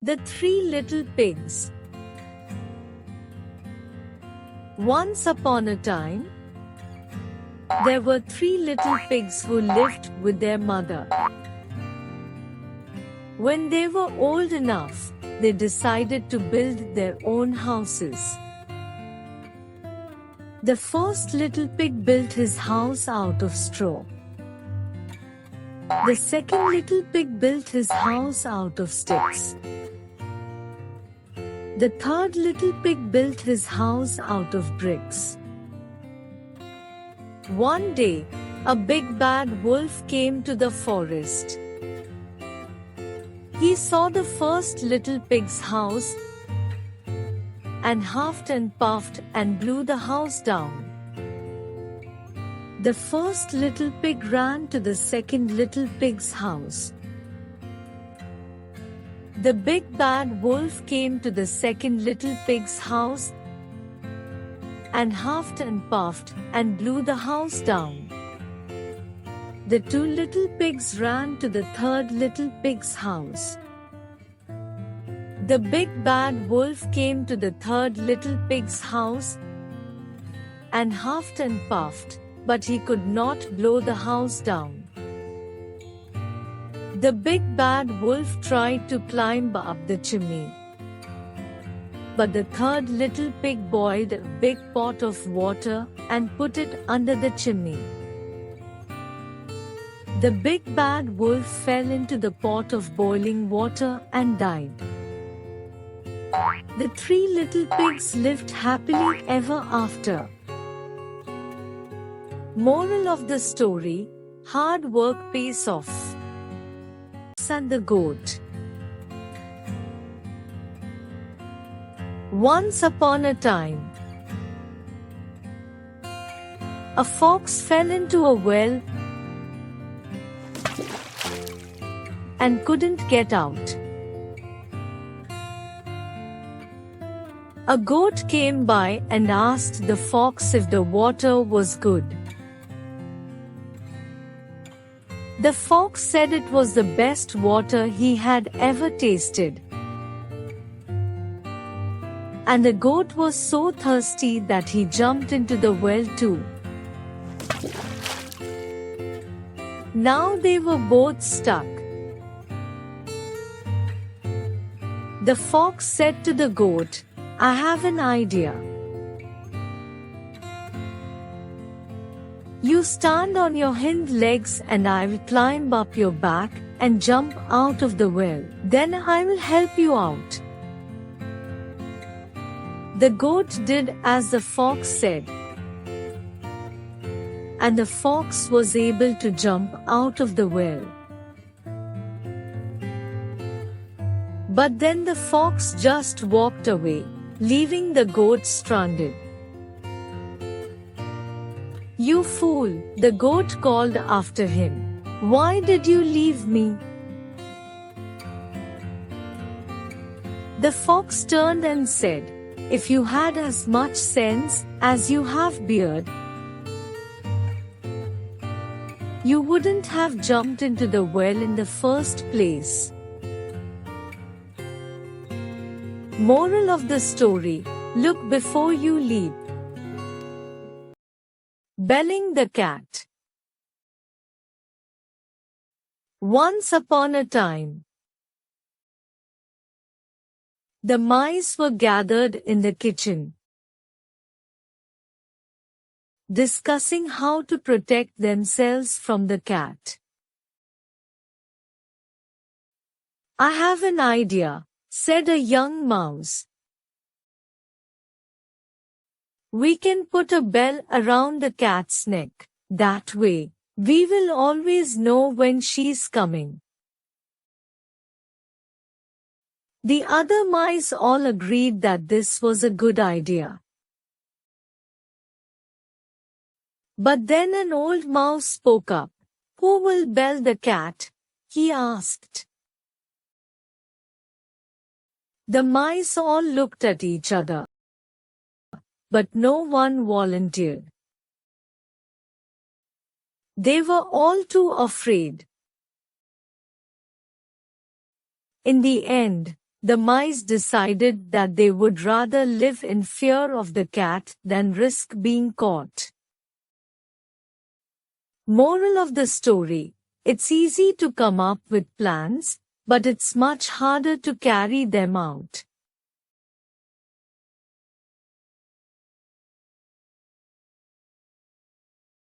The Three Little Pigs. Once upon a time, there were three little pigs who lived with their mother. When they were old enough, they decided to build their own houses. The first little pig built his house out of straw. The second little pig built his house out of sticks. The third little pig built his house out of bricks. One day, a big bad wolf came to the forest. He saw the first little pig's house and huffed and puffed and blew the house down. The first little pig ran to the second little pig's house. The big bad wolf came to the second little pig's house and huffed and puffed and blew the house down. The two little pigs ran to the third little pig's house. The big bad wolf came to the third little pig's house and huffed and puffed, but he could not blow the house down. The big bad wolf tried to climb up the chimney. But the third little pig boiled a big pot of water and put it under the chimney. The big bad wolf fell into the pot of boiling water and died. The three little pigs lived happily ever after. Moral of the story: hard work pays off. And the goat. Once upon a time, a fox fell into a well and couldn't get out. A goat came by and asked the fox if the water was good. The fox said it was the best water he had ever tasted. And the goat was so thirsty that he jumped into the well too. Now they were both stuck. The fox said to the goat, "I have an idea. You stand on your hind legs and I will climb up your back and jump out of the well. Then I will help you out." The goat did as the fox said, and the fox was able to jump out of the well. But then the fox just walked away, leaving the goat stranded. "You fool," the goat called after him. "Why did you leave me?" The fox turned and said, "If you had as much sense as you have beard, you wouldn't have jumped into the well in the first place." Moral of the story: look before you leap. Belling the cat. Once upon a time, the mice were gathered in the kitchen, discussing how to protect themselves from the cat. "I have an idea," said a young mouse. "We can put a bell around the cat's neck. That way, we will always know when she's coming." The other mice all agreed that this was a good idea. But then an old mouse spoke up. "Who will bell the cat?" he asked. The mice all looked at each other, but no one volunteered. They were all too afraid. In the end, The mice decided that they would rather live in fear of the cat than risk being caught. Moral of the story: it's easy to come up with plans, but it's much harder to carry them out.